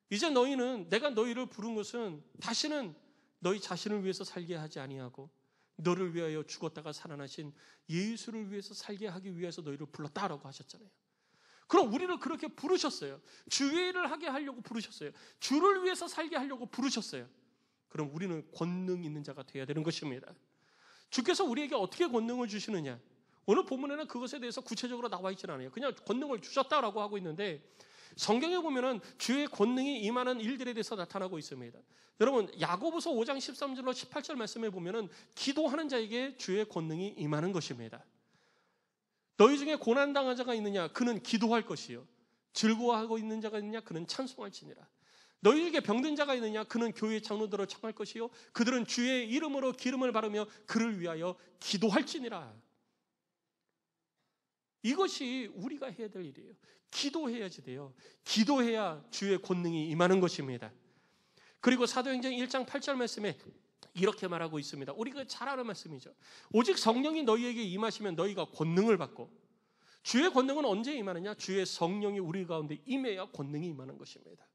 S1: 이제 너희는 내가 너희를 부른 것은 다시는 너희 자신을 위해서 살게 하지 아니하고 너를 위하여 죽었다가 살아나신 예수를 위해서 살게 하기 위해서 너희를 불렀다라고 하셨잖아요. 그럼 우리를 그렇게 부르셨어요. 주의 일을 하게 하려고 부르셨어요. 주를 위해서 살게 하려고 부르셨어요. 그럼 우리는 권능 있는 자가 되어야 되는 것입니다. 주께서 우리에게 어떻게 권능을 주시느냐? 오늘 본문에는 그것에 대해서 구체적으로 나와 있지는 않아요. 그냥 권능을 주셨다라고 하고 있는데 성경에 보면은 주의 권능이 임하는 일들에 대해서 나타나고 있습니다. 여러분 야고보서 5장 13절로 18절 말씀에 보면은 기도하는 자에게 주의 권능이 임하는 것입니다. 너희 중에 고난당한 자가 있느냐? 그는 기도할 것이요. 즐거워하고 있는 자가 있느냐? 그는 찬송할지니라. 너희 중에 병든 자가 있느냐? 그는 교회 장로들을 청할 것이요. 그들은 주의 이름으로 기름을 바르며 그를 위하여 기도할지니라. 이것이 우리가 해야 될 일이에요. 기도해야지 돼요. 기도해야 주의 권능이 임하는 것입니다. 그리고 사도행전 1장 8절 말씀에 이렇게 말하고 있습니다. 우리가 잘 아는 말씀이죠. 오직 성령이 너희에게 임하시면 너희가 권능을 받고, 주의 권능은 언제 임하느냐? 주의 성령이 우리 가운데 임해야 권능이 임하는 것입니다.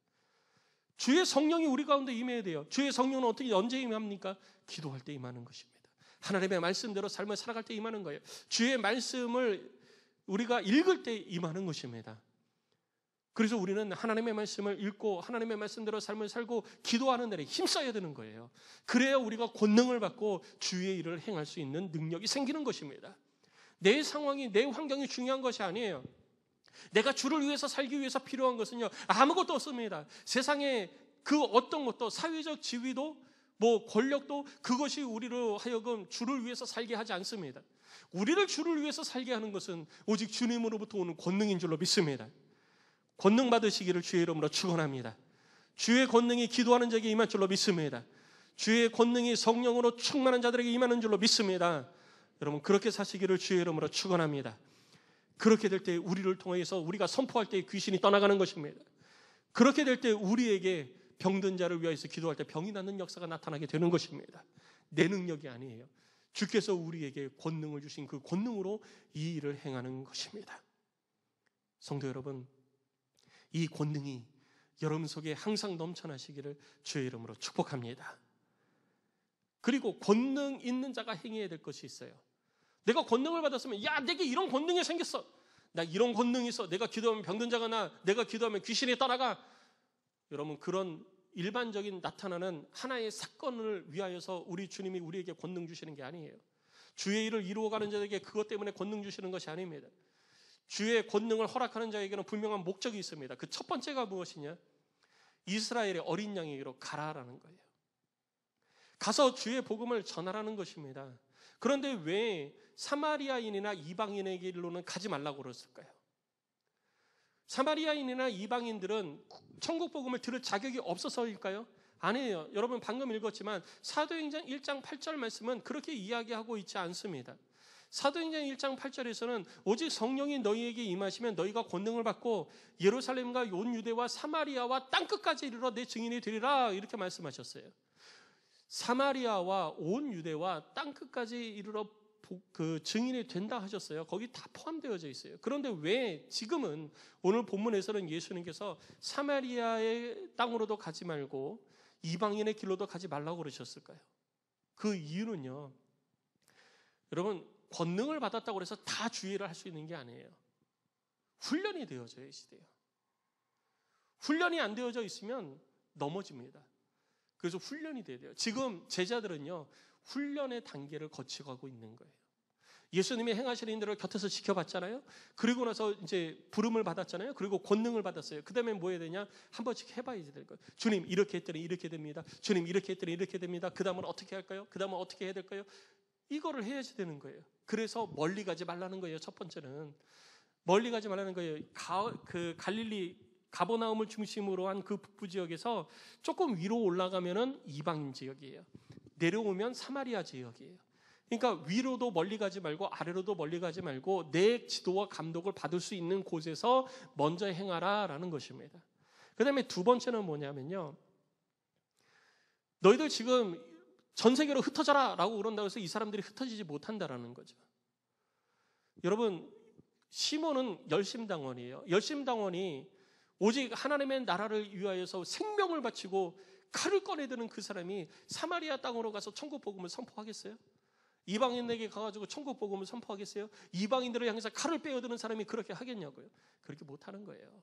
S1: 주의 성령이 우리 가운데 임해야 돼요. 주의 성령은 어떻게 언제 임합니까? 기도할 때 임하는 것입니다. 하나님의 말씀대로 삶을 살아갈 때 임하는 거예요. 주의 말씀을 우리가 읽을 때 임하는 것입니다. 그래서 우리는 하나님의 말씀을 읽고 하나님의 말씀대로 삶을 살고 기도하는 데에 힘써야 되는 거예요. 그래야 우리가 권능을 받고 주의 일을 행할 수 있는 능력이 생기는 것입니다. 내 상황이, 내 환경이 중요한 것이 아니에요. 내가 주를 위해서 살기 위해서 필요한 것은요, 아무것도 없습니다. 세상에 그 어떤 것도, 사회적 지위도 뭐 권력도 그것이 우리로 하여금 주를 위해서 살게 하지 않습니다. 우리를 주를 위해서 살게 하는 것은 오직 주님으로부터 오는 권능인 줄로 믿습니다. 권능 받으시기를 주의 이름으로 축원합니다. 주의 권능이 기도하는 자에게 임할 줄로 믿습니다. 주의 권능이 성령으로 충만한 자들에게 임하는 줄로 믿습니다. 여러분 그렇게 사시기를 주의 이름으로 축원합니다. 그렇게 될 때 우리를 통해서 우리가 선포할 때 귀신이 떠나가는 것입니다. 그렇게 될 때 우리에게 병든 자를 위해서 기도할 때 병이 낫는 역사가 나타나게 되는 것입니다. 내 능력이 아니에요. 주께서 우리에게 권능을 주신 그 권능으로 이 일을 행하는 것입니다. 성도 여러분, 이 권능이 여러분 속에 항상 넘쳐나시기를 주의 이름으로 축복합니다. 그리고 권능 있는 자가 행해야 될 것이 있어요. 내가 권능을 받았으면 야 내게 이런 권능이 생겼어. 나 이런 권능이 있어. 내가 기도하면 병든 자가 나. 내가 기도하면 귀신이 떠나가. 여러분 그런 일반적인 나타나는 하나의 사건을 위하여서 우리 주님이 우리에게 권능 주시는 게 아니에요. 주의 일을 이루어가는 자에게 그것 때문에 권능 주시는 것이 아닙니다. 주의 권능을 허락하는 자에게는 분명한 목적이 있습니다. 그 첫 번째가 무엇이냐? 이스라엘의 어린 양에게로 가라라는 거예요. 가서 주의 복음을 전하라는 것입니다. 그런데 왜 사마리아인이나 이방인에게로는 가지 말라고 그랬을까요? 사마리아인이나 이방인들은 천국 복음을 들을 자격이 없어서일까요? 아니에요. 여러분 방금 읽었지만 사도행전 1장 8절 말씀은 그렇게 이야기하고 있지 않습니다. 사도행전 1장 8절에서는 오직 성령이 너희에게 임하시면 너희가 권능을 받고 예루살렘과 온 유대와 사마리아와 땅끝까지 이르러 내 증인이 되리라 이렇게 말씀하셨어요. 사마리아와 온 유대와 땅끝까지 이르러 그 증인이 된다 하셨어요. 거기 다 포함되어져 있어요. 그런데 왜 지금은 오늘 본문에서는 예수님께서 사마리아의 땅으로도 가지 말고 이방인의 길로도 가지 말라고 그러셨을까요? 그 이유는요. 여러분 권능을 받았다고 해서 다 주의를 할 수 있는 게 아니에요. 훈련이 되어져야 돼요. 훈련이 안 되어져 있으면 넘어집니다. 그래서 훈련이 돼야 돼요. 지금 제자들은요. 훈련의 단계를 거쳐가고 있는 거예요. 예수님이 행하시는 일들을 곁에서 지켜봤잖아요. 그리고 나서 이제 부름을 받았잖아요. 그리고 권능을 받았어요. 그 다음에 뭐 해야 되냐? 한 번씩 해봐야 될 거예요. 주님 이렇게 했더니 이렇게 됩니다. 주님 이렇게 했더니 이렇게 됩니다. 그 다음은 어떻게 할까요? 그 다음은 어떻게 해야 될까요? 이거를 해야지 되는 거예요. 그래서 멀리 가지 말라는 거예요. 첫 번째는 멀리 가지 말라는 거예요. 그 갈릴리 가버나움을 중심으로 한 그 북부 지역에서 조금 위로 올라가면은 이방인 지역이에요. 내려오면 사마리아 지역이에요. 그러니까 위로도 멀리 가지 말고 아래로도 멀리 가지 말고 내 지도와 감독을 받을 수 있는 곳에서 먼저 행하라라는 것입니다. 그 다음에 두 번째는 뭐냐면요. 너희들 지금 전 세계로 흩어져라 라고 그런다고 해서 이 사람들이 흩어지지 못한다라는 거죠. 여러분, 시몬은 열심당원이에요. 열심당원이 오직 하나님의 나라를 위하여서 생명을 바치고 칼을 꺼내드는 그 사람이 사마리아 땅으로 가서 천국 복음을 선포하겠어요? 이방인에게 가가지고 천국 복음을 선포하겠어요? 이방인들을 향해서 칼을 빼어드는 사람이 그렇게 하겠냐고요? 그렇게 못하는 거예요.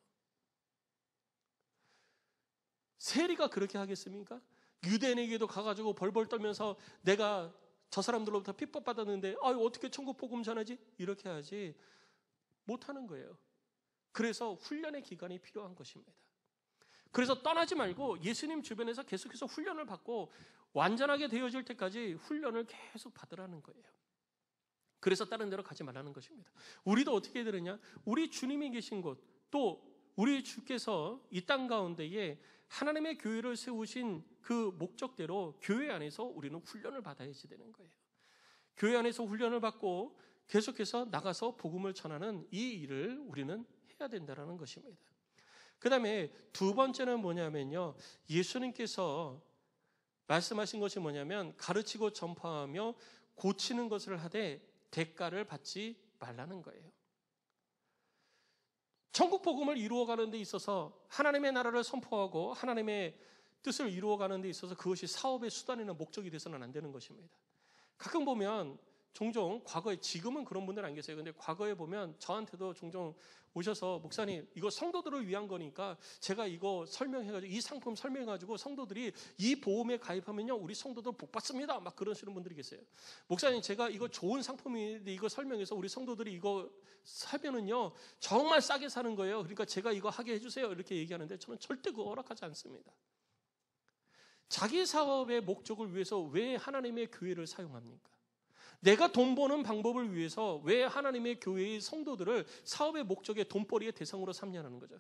S1: 세리가 그렇게 하겠습니까? 유대인에게도 가가지고 벌벌 떨면서 내가 저 사람들로부터 핍박받았는데 어떻게 천국 복음 전하지? 이렇게 하지 못하는 거예요. 그래서 훈련의 기간이 필요한 것입니다. 그래서 떠나지 말고 예수님 주변에서 계속해서 훈련을 받고 완전하게 되어질 때까지 훈련을 계속 받으라는 거예요. 그래서 다른 데로 가지 말라는 것입니다. 우리도 어떻게 해야 되느냐? 우리 주님이 계신 곳, 또 우리 주께서 이 땅 가운데에 하나님의 교회를 세우신 그 목적대로 교회 안에서 우리는 훈련을 받아야지 되는 거예요. 교회 안에서 훈련을 받고 계속해서 나가서 복음을 전하는 이 일을 우리는 해야 된다는 것입니다. 그 다음에 두 번째는 뭐냐면요. 예수님께서 말씀하신 것이 뭐냐면 가르치고 전파하며 고치는 것을 하되 대가를 받지 말라는 거예요. 천국 복음을 이루어가는 데 있어서 하나님의 나라를 선포하고 하나님의 뜻을 이루어가는 데 있어서 그것이 사업의 수단이나 목적이 돼서는 안 되는 것입니다. 가끔 보면 종종 과거에, 지금은 그런 분들 안 계세요. 근데 과거에 보면 저한테도 종종 오셔서 목사님 이거 성도들을 위한 거니까 제가 이거 설명해가지고 이 상품 설명해가지고 성도들이 이 보험에 가입하면요 우리 성도들 복 받습니다 막 그러시는 분들이 계세요. 목사님 제가 이거 좋은 상품인데 이거 설명해서 우리 성도들이 이거 사면은요 정말 싸게 사는 거예요. 그러니까 제가 이거 하게 해주세요 이렇게 얘기하는데 저는 절대 그거 허락하지 않습니다. 자기 사업의 목적을 위해서 왜 하나님의 교회를 사용합니까? 내가 돈 버는 방법을 위해서 왜 하나님의 교회의 성도들을 사업의 목적의 돈벌이의 대상으로 삼냐는 거죠.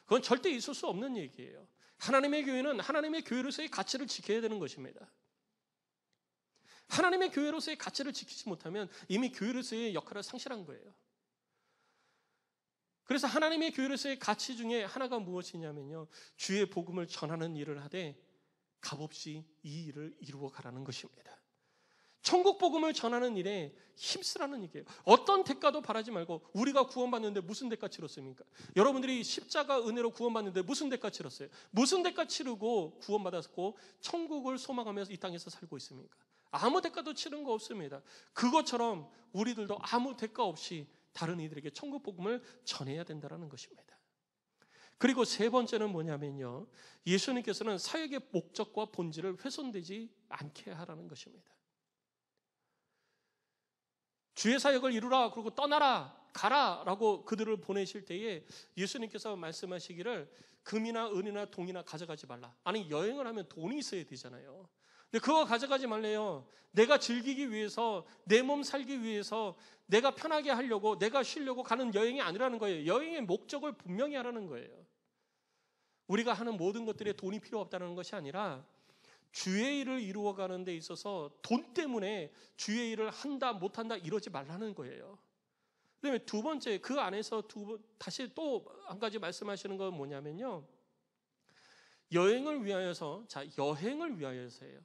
S1: 그건 절대 있을 수 없는 얘기예요. 하나님의 교회는 하나님의 교회로서의 가치를 지켜야 되는 것입니다. 하나님의 교회로서의 가치를 지키지 못하면 이미 교회로서의 역할을 상실한 거예요. 그래서 하나님의 교회로서의 가치 중에 하나가 무엇이냐면요. 주의 복음을 전하는 일을 하되 값없이 이 일을 이루어 가라는 것입니다. 천국 복음을 전하는 일에 힘쓰라는 얘기예요. 어떤 대가도 바라지 말고 우리가 구원받는데 무슨 대가 치렀습니까? 여러분들이 십자가 은혜로 구원받는데 무슨 대가 치렀어요? 무슨 대가 치르고 구원받았고 천국을 소망하면서 이 땅에서 살고 있습니까? 아무 대가도 치른 거 없습니다. 그것처럼 우리들도 아무 대가 없이 다른 이들에게 천국 복음을 전해야 된다는 것입니다. 그리고 세 번째는 뭐냐면요. 예수님께서는 사역의 목적과 본질을 훼손되지 않게 하라는 것입니다. 주의 사역을 이루라 그러고 떠나라 가라 라고 그들을 보내실 때에 예수님께서 말씀하시기를 금이나 은이나 동이나 가져가지 말라. 아니 여행을 하면 돈이 있어야 되잖아요. 근데 그거 가져가지 말래요. 내가 즐기기 위해서 내 몸 살기 위해서 내가 편하게 하려고 내가 쉬려고 가는 여행이 아니라는 거예요. 여행의 목적을 분명히 하라는 거예요. 우리가 하는 모든 것들에 돈이 필요 없다는 것이 아니라 주의 일을 이루어가는 데 있어서 돈 때문에 주의 일을 한다 못한다 이러지 말라는 거예요. 그다음에 두 번째 그 안에서 다시 또 한 가지 말씀하시는 건 뭐냐면요. 여행을 위하여서 여행을 위하여서예요.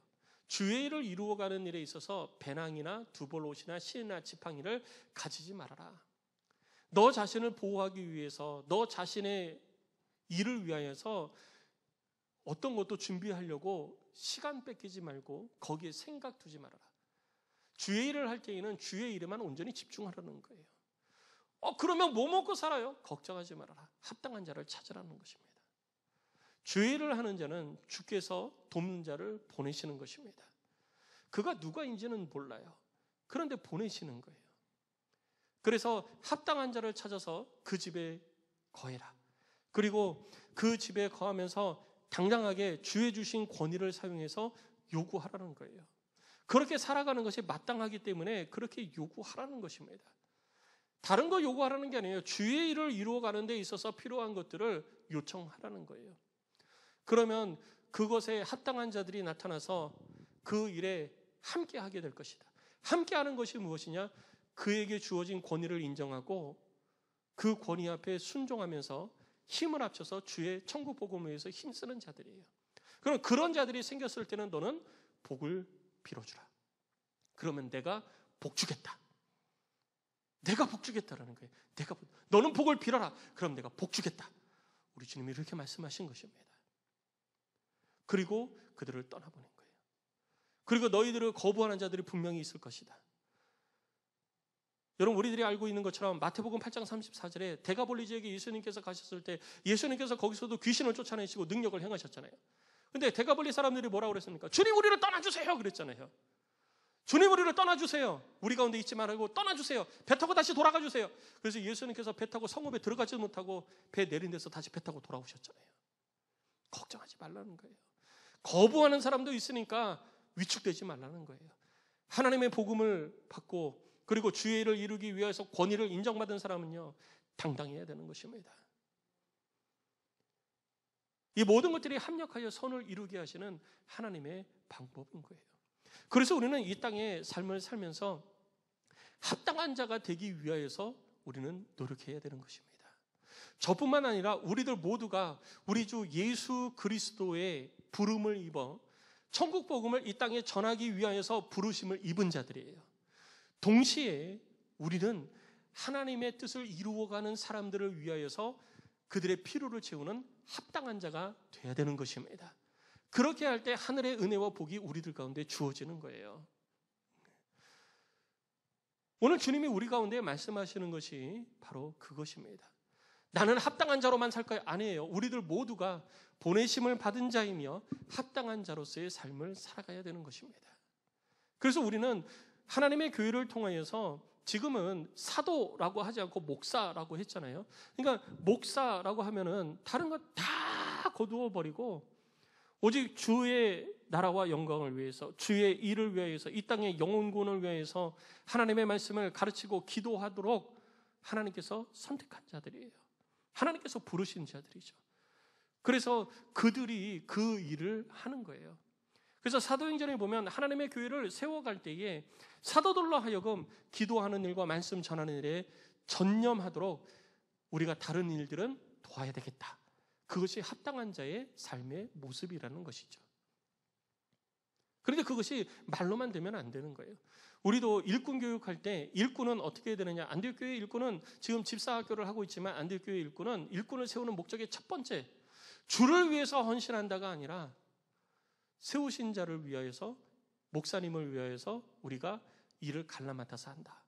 S1: 주의 일을 이루어가는 일에 있어서 배낭이나 두볼옷이나 실이나 지팡이를 가지지 말아라. 너 자신을 보호하기 위해서 너 자신의 일을 위하여서 어떤 것도 준비하려고 시간 뺏기지 말고 거기에 생각 두지 말아라. 주의 일을 할 때에는 주의 일에만 온전히 집중하라는 거예요. 그러면 뭐 먹고 살아요? 걱정하지 말아라. 합당한 자를 찾으라는 것입니다. 주의 일을 하는 자는 주께서 돕는 자를 보내시는 것입니다. 그가 누가인지는 몰라요. 그런데 보내시는 거예요. 그래서 합당한 자를 찾아서 그 집에 거해라. 그리고 그 집에 거하면서 당당하게 주의 주신 권위를 사용해서 요구하라는 거예요. 그렇게 살아가는 것이 마땅하기 때문에 그렇게 요구하라는 것입니다. 다른 거 요구하라는 게 아니에요. 주의 일을 이루어가는 데 있어서 필요한 것들을 요청하라는 거예요. 그러면 그것에 합당한 자들이 나타나서 그 일에 함께하게 될 것이다. 함께하는 것이 무엇이냐? 그에게 주어진 권위를 인정하고 그 권위 앞에 순종하면서 힘을 합쳐서 주의 천국 복음을 위해서 힘쓰는 자들이에요. 그럼 그런 자들이 생겼을 때는 너는 복을 빌어주라. 그러면 내가 복 주겠다. 내가 복 주겠다라는 거예요. 너는 복을 빌어라. 그럼 내가 복 주겠다. 우리 주님이 이렇게 말씀하신 것입니다. 그리고 그들을 떠나보낸 거예요. 그리고 너희들을 거부하는 자들이 분명히 있을 것이다. 여러분, 우리들이 알고 있는 것처럼 마태복음 8장 34절에 대가볼리 지역에 예수님께서 가셨을 때 예수님께서 거기서도 귀신을 쫓아내시고 능력을 행하셨잖아요. 근데 대가볼리 사람들이 뭐라고 그랬습니까? 주님, 우리를 떠나주세요 그랬잖아요. 주님, 우리를 떠나주세요. 우리 가운데 있지 말고 떠나주세요. 배 타고 다시 돌아가 주세요. 그래서 예수님께서 배 타고 성읍에 들어가지 못하고 배 내린 데서 다시 배 타고 돌아오셨잖아요. 걱정하지 말라는 거예요. 거부하는 사람도 있으니까 위축되지 말라는 거예요. 하나님의 복음을 받고 그리고 주의 일을 이루기 위해서 권위를 인정받은 사람은요, 당당해야 되는 것입니다. 이 모든 것들이 합력하여 선을 이루게 하시는 하나님의 방법인 거예요. 그래서 우리는 이 땅의 삶을 살면서 합당한 자가 되기 위하여서 우리는 노력해야 되는 것입니다. 저뿐만 아니라 우리들 모두가 우리 주 예수 그리스도의 부름을 입어 천국 복음을 이 땅에 전하기 위하여서 부르심을 입은 자들이에요. 동시에 우리는 하나님의 뜻을 이루어가는 사람들을 위하여서 그들의 필요를 채우는 합당한 자가 되어야 되는 것입니다. 그렇게 할 때 하늘의 은혜와 복이 우리들 가운데 주어지는 거예요. 오늘 주님이 우리 가운데 말씀하시는 것이 바로 그것입니다. 나는 합당한 자로만 살까요? 아니에요. 우리들 모두가 보내심을 받은 자이며 합당한 자로서의 삶을 살아가야 되는 것입니다. 그래서 우리는 하나님의 교회를 통하여서 지금은 사도라고 하지 않고 목사라고 했잖아요. 그러니까 목사라고 하면은 다른 거 다 거두어 버리고 오직 주의 나라와 영광을 위해서, 주의 일을 위해서, 이 땅의 영혼구원을 위해서 하나님의 말씀을 가르치고 기도하도록 하나님께서 선택한 자들이에요. 하나님께서 부르신 자들이죠. 그래서 그들이 그 일을 하는 거예요. 그래서 사도행전에 보면 하나님의 교회를 세워갈 때에 사도들로 하여금 기도하는 일과 말씀 전하는 일에 전념하도록 우리가 다른 일들은 도와야 되겠다. 그것이 합당한 자의 삶의 모습이라는 것이죠. 그런데 그것이 말로만 되면 안 되는 거예요. 우리도 일꾼 교육할 때 일꾼은 어떻게 해야 되느냐? 안디옥교회 일꾼은 지금 집사학교를 하고 있지만 안디옥교회 일꾼은 일꾼을 세우는 목적의 첫 번째, 주를 위해서 헌신한다가 아니라 세우신 자를 위하여서, 목사님을 위하여서 우리가 일을 갈라맡아서 한다.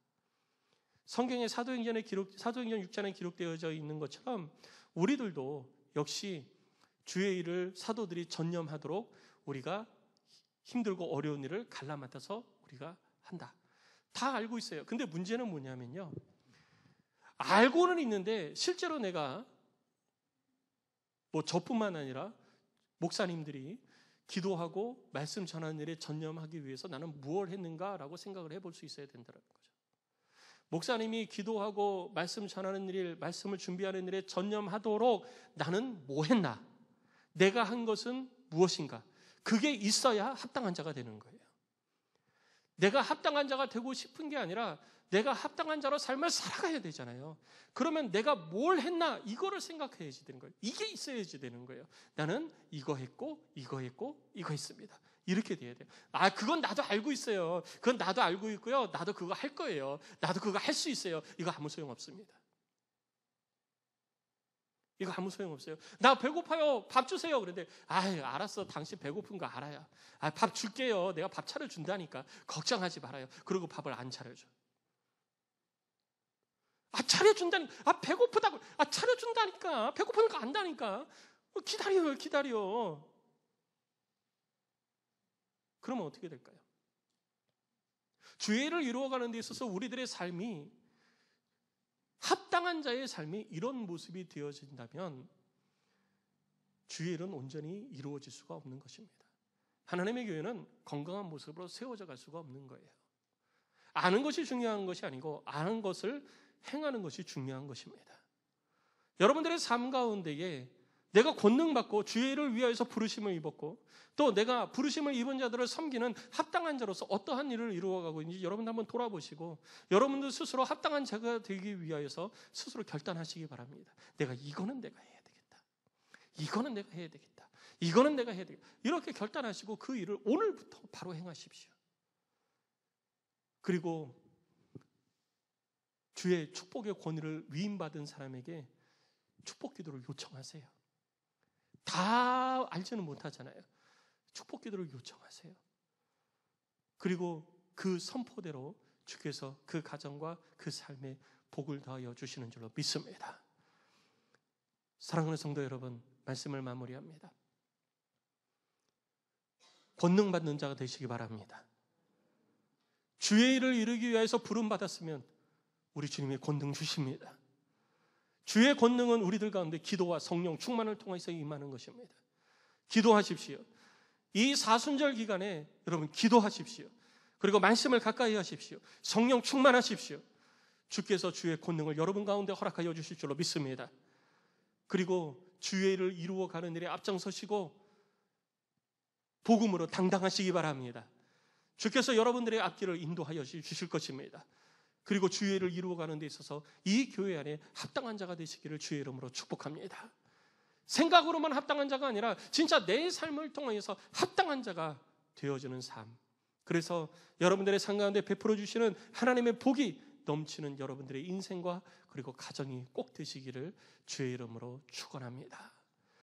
S1: 성경의 사도행전 6장에 기록되어져 있는 것처럼 우리들도 역시 주의 일을 사도들이 전념하도록 우리가 힘들고 어려운 일을 갈라맡아서 우리가 한다. 다 알고 있어요. 근데 문제는 뭐냐면요, 알고는 있는데 실제로 내가 저뿐만 아니라 목사님들이 기도하고 말씀 전하는 일에 전념하기 위해서 나는 무엇을 했는가라고 생각을 해볼 수 있어야 된다는 거죠. 목사님이 기도하고 말씀 전하는 일, 말씀을 준비하는 일에 전념하도록 나는 뭐 했나? 내가 한 것은 무엇인가? 그게 있어야 합당한 자가 되는 거예요. 내가 합당한 자가 되고 싶은 게 아니라 내가 합당한 자로 삶을 살아가야 되잖아요. 그러면 내가 뭘 했나? 이거를 생각해야지 되는 거예요. 이게 있어야지 되는 거예요. 나는 이거 했고 이거 했고 이거 했습니다. 이렇게 돼야 돼요. 그건 나도 알고 있어요. 그건 나도 알고 있고요. 나도 그거 할 거예요. 나도 그거 할 수 있어요. 이거 아무 소용없습니다. 이거 아무 소용없어요. 나 배고파요. 밥 주세요. 그런데 알았어. 당신 배고픈 거 알아요. 밥 줄게요. 내가 밥 차려준다니까. 걱정하지 말아요. 그리고 밥을 안 차려줘. 차려준다니까. 배고프다고. 차려준다니까. 배고픈 거 안다니까. 기다려. 그러면 어떻게 될까요? 주의 일을 이루어가는 데 있어서 우리들의 삶이 합당한 자의 삶이 이런 모습이 되어진다면 주의 일은 온전히 이루어질 수가 없는 것입니다. 하나님의 교회는 건강한 모습으로 세워져 갈 수가 없는 거예요. 아는 것이 중요한 것이 아니고 아는 것을 행하는 것이 중요한 것입니다. 여러분들의 삶 가운데에 내가 권능받고 주의 일을 위하여서 부르심을 입었고 또 내가 부르심을 입은 자들을 섬기는 합당한 자로서 어떠한 일을 이루어가고 있는지 여러분들 한번 돌아보시고 여러분들 스스로 합당한 자가 되기 위하여서 스스로 결단하시기 바랍니다. 이거는 내가 해야 되겠다. 이거는 내가 해야 되겠다. 이거는 내가 해야 되겠다. 이렇게 결단하시고 그 일을 오늘부터 바로 행하십시오. 그리고 주의 축복의 권위를 위임받은 사람에게 축복 기도를 요청하세요. 다 알지는 못하잖아요. 축복 기도를 요청하세요. 그리고 그 선포대로 주께서 그 가정과 그 삶에 복을 더하여 주시는 줄로 믿습니다. 사랑하는 성도 여러분, 말씀을 마무리합니다. 권능받는 자가 되시기 바랍니다. 주의 일을 이루기 위해서 부름받았으면 우리 주님이 권능 주십니다. 주의 권능은 우리들 가운데 기도와 성령 충만을 통해서 임하는 것입니다. 기도하십시오. 이 사순절 기간에 여러분 기도하십시오. 그리고 말씀을 가까이 하십시오. 성령 충만하십시오. 주께서 주의 권능을 여러분 가운데 허락하여 주실 줄로 믿습니다. 그리고 주의 일을 이루어가는 일에 앞장서시고 복음으로 당당하시기 바랍니다. 주께서 여러분들의 앞길을 인도하여 주실 것입니다. 그리고 주의 일을 이루어가는 데 있어서 이 교회 안에 합당한 자가 되시기를 주의 이름으로 축복합니다. 생각으로만 합당한 자가 아니라 진짜 내 삶을 통해서 합당한 자가 되어지는 삶. 그래서 여러분들의 삶 가운데 베풀어 주시는 하나님의 복이 넘치는 여러분들의 인생과 그리고 가정이 꼭 되시기를 주의 이름으로 축원합니다.